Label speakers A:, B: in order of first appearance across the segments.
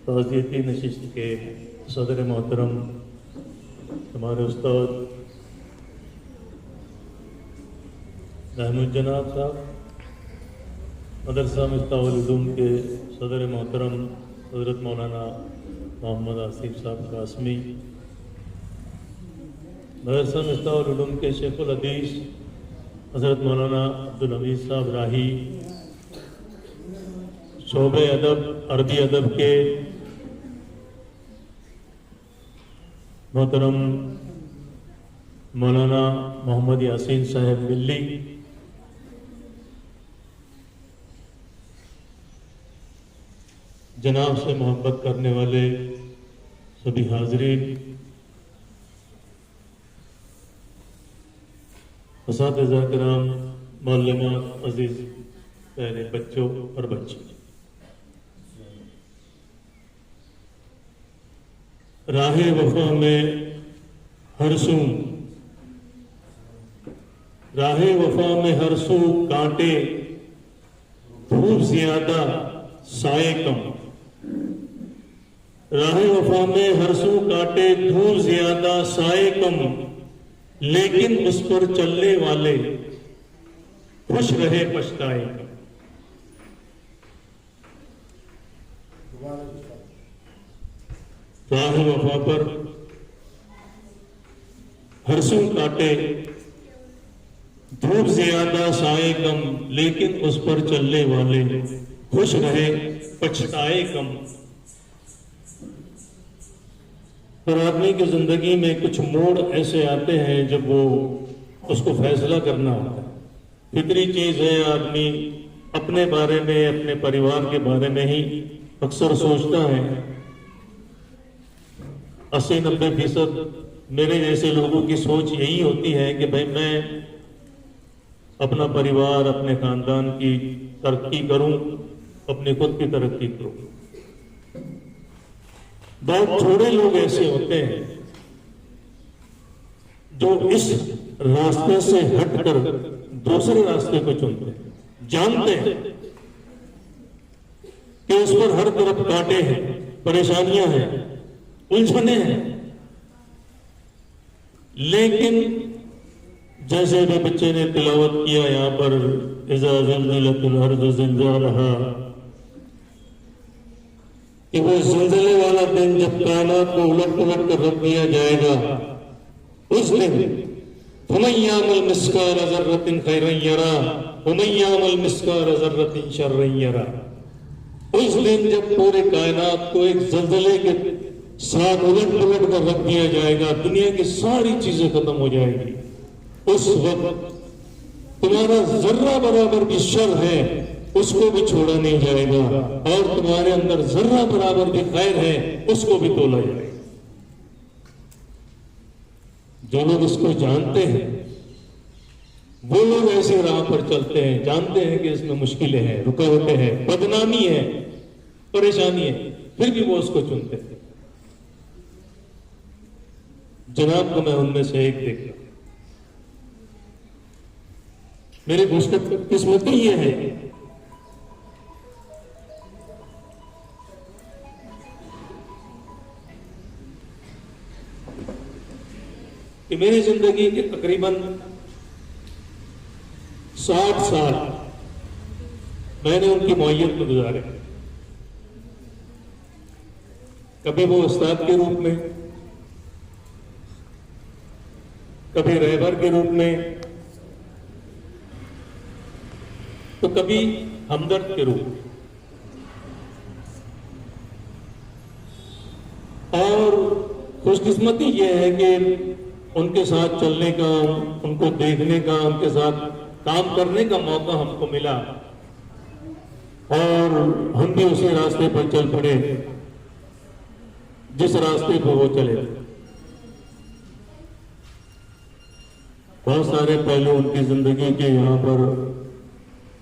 A: ताज़ियती नशिस्त के सदर मोहतरम हमारे उस्ताद महमूद जनाब साहब, मदरसा मिफ्ताहुल उलूम के सदर मोहतरम हज़रत मौलाना मोहम्मद आसिफ साहब कासमी, मदरसा मिफ्ताहुल उलूम के शेखुल हदीस हज़रत मौलाना अब्दुल हमीद साहब राही, शोबे अदब अरबी अदब के मोहतरम मौलाना मोहम्मद यासीन साहब मिल्ली, जनाब से मोहब्बत करने वाले सभी हाज़रीन, असातिज़ा किराम, मौलमात, अज़ीज़ प्यारे बच्चों और बच्चे, राहे वफा में हर सू, राहे वफा में हर सू कांटे, धूप ज्यादा साए कम। राहे वफा में हर सू कांटे, धूप ज्यादा साए कम, लेकिन उस पर चलने वाले खुश रहे पछताए कम। राह वफा पर हर सू काटे, धूप ज्यादा साए कम, लेकिन उस पर चलने वाले खुश रहे पछताए कम। हर आदमी की जिंदगी में कुछ मोड़ ऐसे आते हैं जब वो उसको फैसला करना होता है। फितरी चीज है, आदमी अपने बारे में, अपने परिवार के बारे में ही अक्सर सोचता है। 80-90% मेरे जैसे लोगों की सोच यही होती है कि भाई मैं अपना परिवार, अपने खानदान की तरक्की करूं, अपने खुद की तरक्की करूं। बहुत थोड़े लोग ऐसे होते हैं जो इस रास्ते से हटकर दूसरे रास्ते को चुनते हैं। जानते हैं कि उस पर हर तरफ कांटे हैं, परेशानियां हैं, उलझने हैं, लेकिन जैसे भी बच्चे ने तिलावत किया यहाँ पर, इज़ा ज़ुल्ज़िलतिल अर्ज़ु ज़िलज़ालहा, कि वो ज़िलज़ले वाला दिन जब कायनात को उलट पुलट कर रख दिया जाएगा, उस दिन फमन यामल मिस्काल ज़र्रतिन खैरन यरा वमन यामल मिस्काल ज़र्रतिन शर्रन यरा। उस दिन जब पूरे कायनात को एक ज़लज़ले के साथ उलट पुलट कर रख दिया जाएगा, दुनिया की सारी चीजें खत्म हो जाएगी, उस वक्त तुम्हारा जर्रा बराबर भी शर है उसको भी छोड़ा नहीं जाएगा, और तुम्हारे अंदर जर्रा बराबर भी खैर है उसको भी तोला जाएगा। जो लोग इसको जानते हैं वो लोग ऐसे राह पर चलते हैं, जानते हैं कि इसमें मुश्किलें हैं, रुकावटें हैं, बदनामी है, परेशानी है, फिर भी वो उसको चुनते हैं। जनाब को मैं उनमें से एक देख रहा। मेरी खुशकिस्मती ये है कि मेरी जिंदगी के तकरीबन 60 साल मैंने उनकी मौयत में गुजारे। कभी वो उस्ताद के रूप में, कभी रहबर के रूप में, तो कभी हमदर्द के रूप में। और खुशकिस्मती यह है कि उनके साथ चलने का, उनको देखने का, उनके साथ काम करने का मौका हमको मिला, और हम भी उसी रास्ते पर चल पड़े जिस रास्ते पर वो चले। बहुत सारे पहलू उनकी जिंदगी के यहाँ पर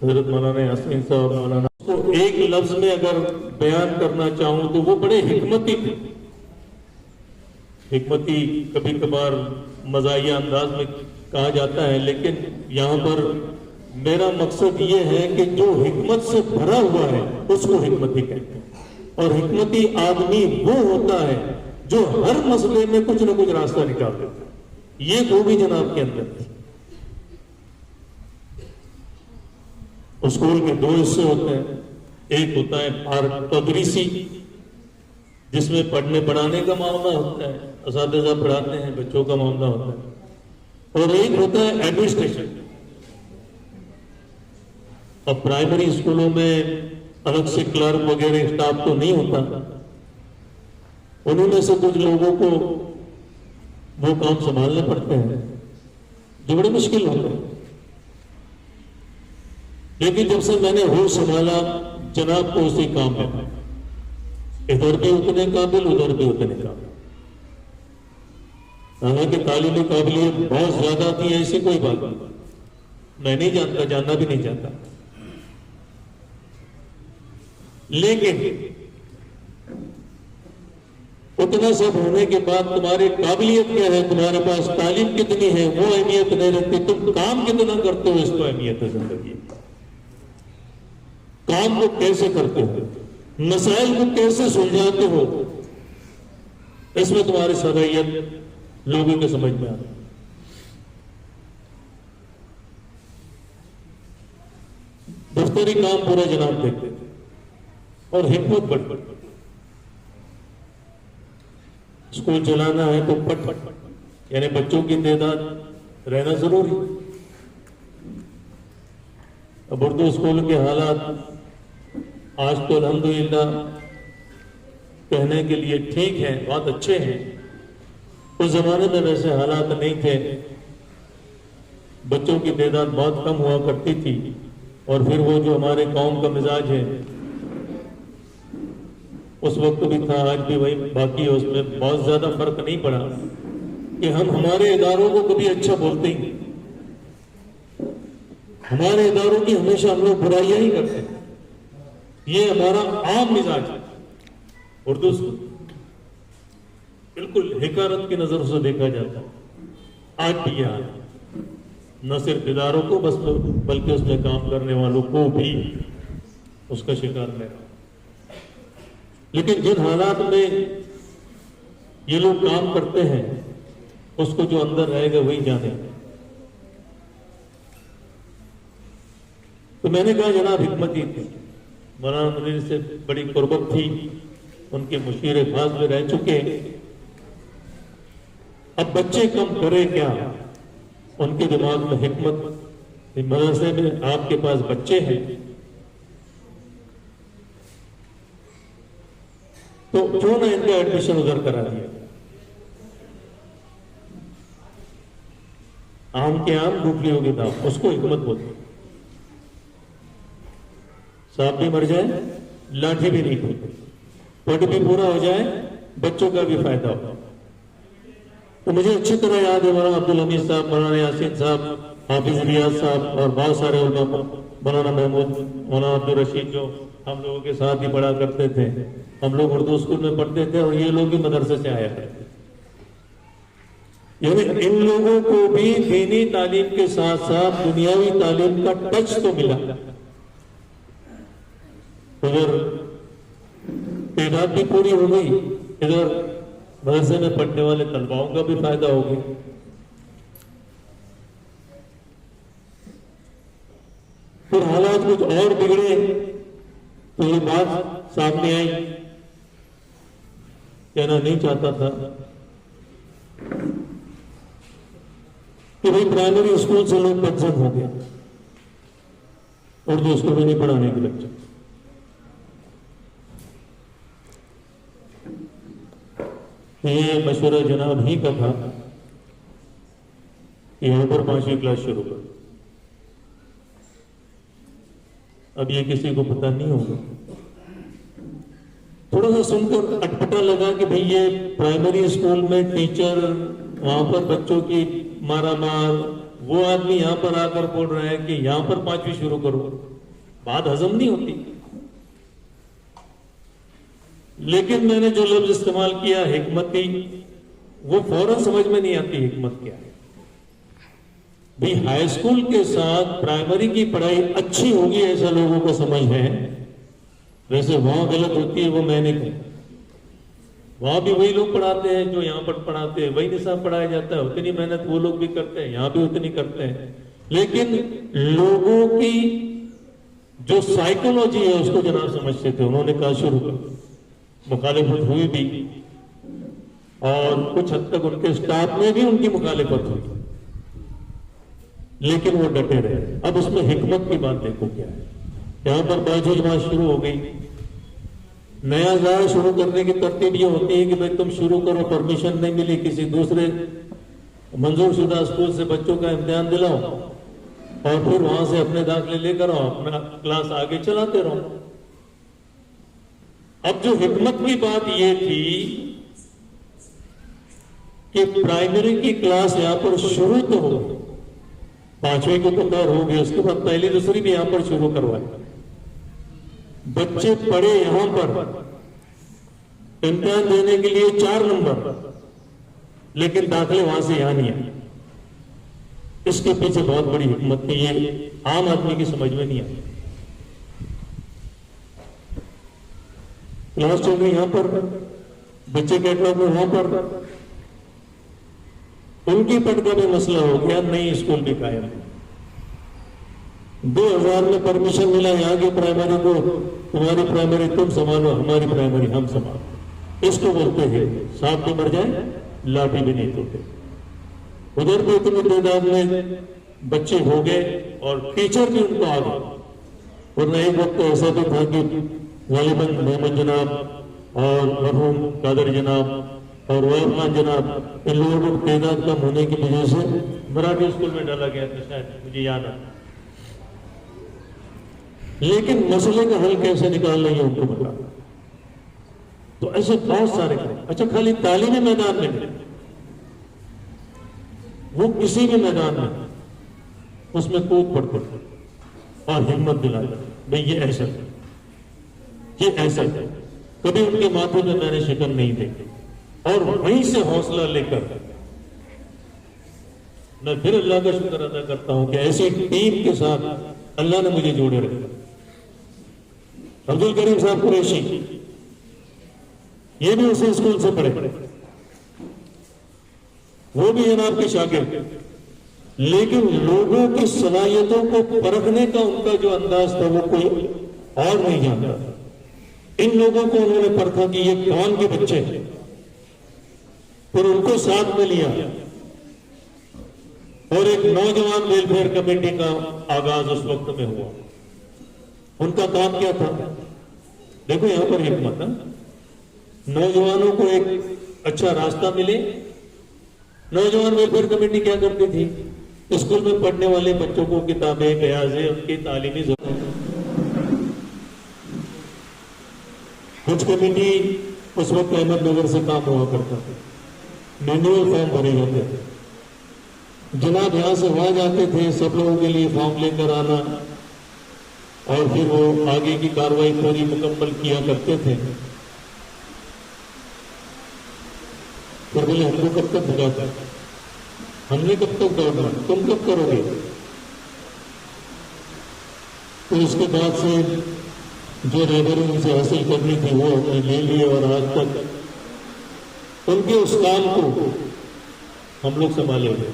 A: हजरत मौलाना यासीन साहब, मौलाना को एक लफ्ज में अगर बयान करना चाहूं तो वो बड़े हिकमती थे। हिकमती कभी कभार मज़ाहिया अंदाज में कहा जाता है, लेकिन यहाँ पर मेरा मकसद ये है कि जो हिकमत से भरा हुआ है उसको हिकमती कहते हैं। और हिकमती आदमी वो होता है जो हर मसले में कुछ ना कुछ रास्ता निकाल देता है। ये खूबी जनाब के अंदर थी। स्कूल के 2 हिस्से होते हैं। एक होता है तदरीसी, जिसमें पढ़ने पढ़ाने का मामला होता है, असातिज़ा पढ़ाते हैं, बच्चों का मामला होता है। और एक होता है एडमिनिस्ट्रेशन। अब प्राइमरी स्कूलों में अलग से क्लर्क वगैरह स्टाफ तो नहीं होता, उन्होंने से कुछ लोगों को वो काम संभालने पड़ते हैं जो बड़े मुश्किल होते हैं। लेकिन जब से मैंने होश संभाला जनाब को उसी काम में, इधर भी उतने काबिल उधर भी उतने काबिल। हालांकि तालीमी काबिलियत बहुत ज्यादा थी, ऐसी कोई बात नहीं, मैं नहीं जानता, जानना भी नहीं चाहता। लेकिन उतना सब होने के बाद तुम्हारी काबिलियत क्या है, तुम्हारे पास तालीम कितनी है, वो अहमियत नहीं रखती। तुम काम कितना करते हो, इसको अहमियत है जिंदगी। काम को कैसे करते हो, मसाइल को कैसे सुलझाते हो, इसमें तुम्हारी सलाहियत लोगों के समझ में आती है। दफ्तरी काम पूरा जनाब देखते थे और हिकमत बढ़ स्कूल चलाना है तो पट यानी बच्चों की तादाद रहना जरूरी। अब उर्दू स्कूल के हालात आज तो अल्हम्दुलिल्लाह कहने के लिए ठीक है, बहुत अच्छे हैं। उस जमाने में वैसे हालात नहीं थे, बच्चों की तादाद बहुत कम हुआ करती थी। और फिर वो जो हमारे कौम का मिजाज है उस वक्त भी था, आज भी वही बाकी है। उसमें बहुत ज्यादा फर्क नहीं पड़ा कि हम हमारे इदारों को कभी अच्छा बोलते ही नहीं। हमारे इदारों की हमेशा हम लोग बुराइयां ही करते हैं, ये हमारा आम मिजाज है। उर्दू बिल्कुल हिकारत की नजरों से देखा जाता है। आज भी यहां न सिर्फ इदारों को बस बल्कि उसमें काम करने वालों को भी उसका शिकार नहीं। लेकिन जिन हालात में ये लोग काम करते हैं उसको जो अंदर रहेगा वही जाने। तो मैंने कहा जनाब हिकमत ही थी, मौलाना मुनीर से बड़ी कुर्बत थी, उनके मुशीर खास में रह चुके। अब बच्चे कम करे क्या, उनके दिमाग में हिकमत। मदरसे में आपके पास बच्चे हैं तो क्यों ना इनका एडमिशन उधर करा दिया। आम के आम डूबली होगी दाम, उसको हिकमत बोलते। सांप भी मर जाए लाठी भी नहीं टूटे, पेट भी पूरा हो जाए बच्चों का भी फायदा हो। तो मुझे अच्छी तरह याद है मौलाना अब्दुल हमीद साहब, मौलाना यासीन साहब, हाफिज रियाज साहब और बहुत सारे उलमा, मौलाना महमूद, मौलाना अब्दुल रशीद जो हम लोगों के साथ ही पढ़ा करते थे। हम लोग उर्दू स्कूल में पढ़ते थे और ये लोग भी मदरसे से आया करते। यानी इन लोगों को भी दीनी तालीम के साथ साथ दुनियावी तालीम का टच तो मिला। उधर तादाद भी पूरी हो गई, इधर मदरसे में पढ़ने वाले तलबाओं का भी फायदा हो गया। फिर हालात कुछ और बिगड़े तो ये बात सामने आई, कहना नहीं चाहता था कि भाई प्राइमरी स्कूल से लोग बदजन हो गए, उर्दू स्कूल में नहीं पढ़ाने के बच्चे। ये मशवरा जनाब ही का था कि यहां पर 5वीं क्लास शुरू कर। अब ये किसी को पता नहीं होगा। थोड़ा सा सुनकर अटपटा लगा कि भाई ये प्राइमरी स्कूल में टीचर वहां पर बच्चों की मारा मार, वो आदमी यहां पर आकर बोल रहा है कि यहां पर 5वीं शुरू करो। बात हजम नहीं होती। लेकिन मैंने जो लफ्ज इस्तेमाल किया हिकमती, वो फौरन समझ में नहीं आती हिकमत क्या है। भाई हाई स्कूल के साथ प्राइमरी की पढ़ाई अच्छी होगी ऐसा लोगों को समझ है, वैसे वहां गलत होती है वो मैंने कही, वहां भी वही लोग पढ़ाते हैं जो यहाँ पर पढ़ाते हैं, वही निसाब पढ़ाया जाता है, उतनी मेहनत वो लोग भी करते हैं, यहाँ भी उतनी करते हैं, लेकिन लोगों की जो साइकोलॉजी है उसको जनाब समझते थे। उन्होंने कहा शुरू कर, मुखालिफत हुई भी और कुछ हद तक उनके स्टाफ में भी उनकी मुखालिफत हुई, लेकिन वो डटे रहे। अब उसमें हिकमत की बात देखो क्या है, यहां पर बाजू जमात शुरू हो गई, नया जाल शुरू करने की तरतीब ये होती है कि भाई तुम शुरू करो, परमिशन नहीं मिली, किसी दूसरे मंजूर शुदा स्कूल से बच्चों का इम्तिहान दिलाओ और फिर वहां से अपने दाखिले लेकर आओ, अपना क्लास आगे चलाते रहो। अब जो हिकमत की बात ये थी कि प्राइमरी की क्लास यहां पर शुरू तो हो, 5वीं को तो खैर हो गई, उसके बाद पहली दूसरी भी यहां पर शुरू करवाई, बच्चे पढ़े यहां पर इम्तिहान देने के लिए 4 नंबर, लेकिन दाखिले वहां से यहां नहीं है। इसके पीछे बहुत बड़ी हिकमत थी, ये आम आदमी की समझ में नहीं आई। क्लास चल रही यहां पर, बच्चे कैटलॉग में वहां पर, उनकी पढ़ का भी मसला हो गया, नई स्कूल भी कायम। 2000 में परमिशन मिला यहाँ की प्राइमरी को, तुम्हारी प्राइमरी तुम संभालो, हमारी प्राइमरी हम संभालो। इसको बोलते हैं सांप भी मर जाए लाठी भी नहीं तोड़े। उधर भी इतनी तादाद में बच्चे हो गए और टीचर भी उनको आ गए, वरना एक वक्त ऐसा भी था कि गालिबन मोहम्मद जनाब और मरहूम कादर जनाब और वाहिद खान जनाब, इन लोगों को तादाद कम होने की वजह से मराठी स्कूल में डाला गया था, शायद मुझे याद है। लेकिन मसले का हल कैसे निकालना है उनको पता। तो ऐसे बहुत सारे काम। अच्छा, खाली तालीमी मैदान में नहीं, वो किसी भी मैदान में उसमें कूद पड़ते और हिम्मत दिलाते, भाई ये ऐसा है, ये ऐसा है। कभी उनके माथे में मैंने शिकन नहीं देखी, और वहीं से हौसला लेकर मैं फिर अल्लाह का शुक्र अदा करता हूं कि ऐसी टीम के साथ अल्लाह ने मुझे जोड़े रखा। अब्दुल करीम साहब कुरैशी, ये भी उसी स्कूल से पढ़े, वो भी जनाब के शागिर्द, लेकिन लोगों की सलाहियतों को परखने का उनका जो अंदाज था वो कोई और नहीं जानता। इन लोगों को उन्होंने परखा कि ये कौन के बच्चे हैं, फिर उनको साथ में लिया और एक नौजवान वेलफेयर कमेटी का आगाज उस वक्त में हुआ। उनका काम क्या था? देखो यहां पर हिकमत है, नौजवानों को एक अच्छा रास्ता मिले। नौजवान वेलफेयर कमेटी क्या करती थी? स्कूल में पढ़ने वाले बच्चों को किताबें, कयासे, उनकी तालीमी जरूरत। कुछ कमेटी उस वक्त अहमदनगर से काम हुआ करता था, मैनुअल फॉर्म भरे जाते थे। जनाब यहां से वहां जाते थे, सब लोगों के लिए फॉर्म लेकर आना और फिर वो आगे की कार्रवाई पूरी मुकम्मल किया करते थे। फिर बोले हमको कब तक भगाता, हमने कब तक दौड़ना, तुम कब करोगे? तो उसके बाद से जो रेवन्यू उनसे हासिल करनी थी वो हमने ले लिए और आज तक उनके उस काम को हम लोग संभाले हुए।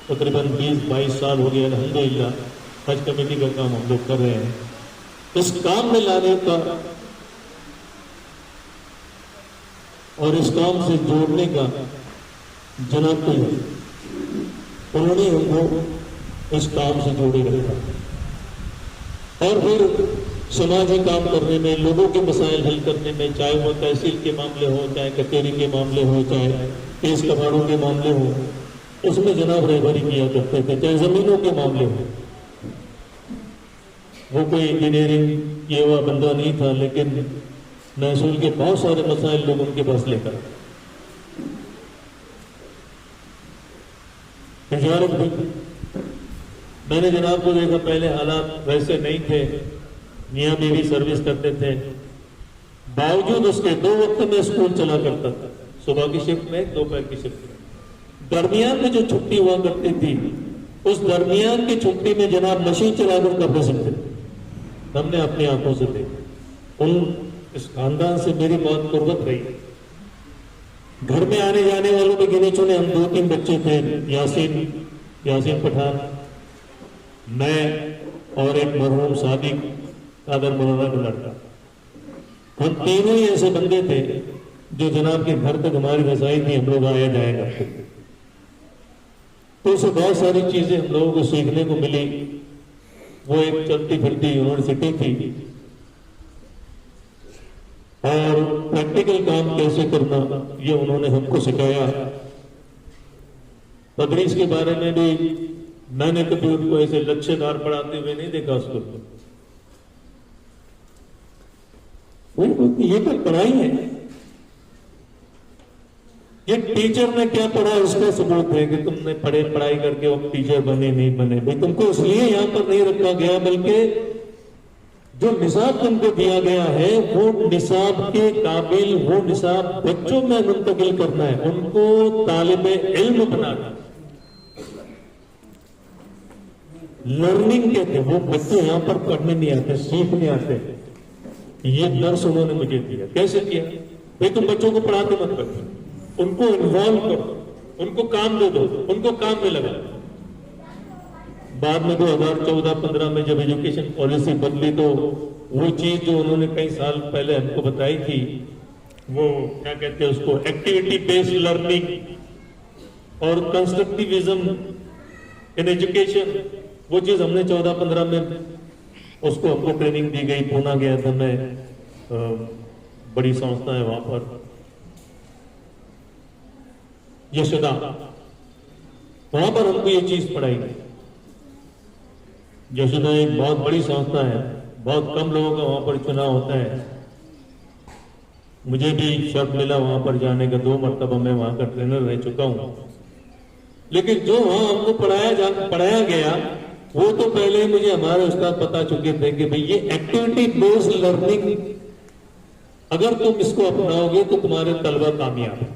A: तकरीबन 20-22 साल हो गए अल्हम्दुलिल्लाह, हज कमेटी का काम हम लोग कर रहे हैं। इस काम में लाने का और इस काम से जोड़ने का जनाब को उन्होंने हमको इस काम से जोड़े रखा और फिर समाजी काम करने में, लोगों के मसाइल हल करने में, चाहे वो तहसील के मामले हो, चाहे कचहरी के मामले हो, चाहे केस कबाड़ों के मामले हो, उसमें जनाब रहबरी किया करते थे। चाहे जमीनों के मामले हो, वो कोई इंजीनियरिंग किया हुआ बंदा नहीं था, लेकिन महसूल के बहुत सारे मसाइल लोग उनके पास लेकर तजारत भी। मैंने जनाब को देखा, पहले हालात वैसे नहीं थे, मियाँ बीवी सर्विस करते थे, बावजूद उसके 2 वक्त में स्कूल चला करता था, सुबह की शिफ्ट में, दोपहर की शिफ्ट में। दरमियान में जो छुट्टी हुआ करती थी, उस दरमियान की छुट्टी में जनाब मशीन चलाकर कपड़े सिलते थे, हमने अपनी आंखों से देखा। उन इस खानदान से मेरी बहुत कुर्बत रही। घर में आने जाने वालों में गिने चुने हम 2-3 बच्चे थे, यासीन पठान, मैं और एक मरहूम सादिक कादर मौलाना का लड़का। हम तीनों ही ऐसे बंदे थे जो जनाब के घर तक हमारी रसाई थी, हम लोग आया जाया करते थे। तो उससे बहुत सारी चीजें हम लोगों को सीखने को मिली। वो एक चलती फिरती यूनिवर्सिटी थी और प्रैक्टिकल काम कैसे करना ये उन्होंने हमको सिखाया। तदरीस के बारे में भी मैंने कभी उनको ऐसे लक्ष्यदार पढ़ाते हुए नहीं देखा उसको। ये तो पढ़ाई है, ये टीचर ने क्या पढ़ा उसका सबूत है कि तुमने पढ़ाई करके वो टीचर बने नहीं बने। भाई तुमको इसलिए यहां पर नहीं रखा गया, बल्कि जो निसाब तुमको दिया गया है वो निसाब के काबिल, वो निसाब बच्चों में मुंतकिल करना है, उनको तालिबे इल्म बनाना। लर्निंग कहते हैं, वो बच्चे यहां पर पढ़ने नहीं आते, सीखने आते। ये दर्स उन्होंने मुझे दिया। कैसे किया? भाई तुम बच्चों को पढ़ाते मत करो, उनको इन्वॉल्व करो, उनको काम दे दो, उनको काम में लगा। बाद में 2014-15 में जब एजुकेशन पॉलिसी बदली तो वो चीज जो उन्होंने कई साल पहले हमको बताई थी, वो क्या कहते हैं उसको, एक्टिविटी बेस्ड लर्निंग और कंस्ट्रक्टिविज्म इन एजुकेशन, वो चीज हमने 14-15 में उसको हमको ट्रेनिंग दी गई। पूना गया था मैं, बड़ी संस्था है वहां पर, यशोदा, वहां पर हमको ये चीज पढ़ाई गई। यशोदा एक बहुत बड़ी संस्था है, बहुत कम लोगों का वहां पर चुनाव होता है। मुझे भी शर्फ मिला वहां पर जाने का, 2 मरतबा मैं वहां का ट्रेनर रह चुका हूं। लेकिन जो वहां हमको पढ़ाया गया वो तो पहले ही मुझे हमारे उस्ताद बता चुके थे कि भाई ये एक्टिविटी बेस्ड लर्निंग, अगर तुम इसको अपनाओगे तो तुम्हारे तलबा कामयाब है।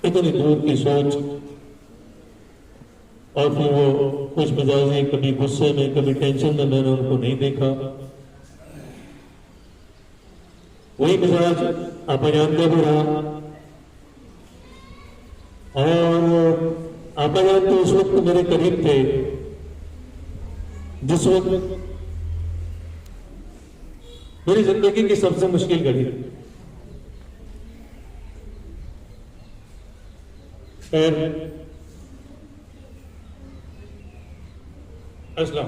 A: इतनी दूर की सोच। और फिर वो कुछ मिजाजी, कभी गुस्से में कभी टेंशन में, मैंने उनको नहीं देखा। वही मिजाज आपाजान का भी रहा। और आपाजान तो उस वक्त मेरे करीब थे जिस वक्त मेरी जिंदगी की सबसे मुश्किल घड़ी थी। अस्सलाम।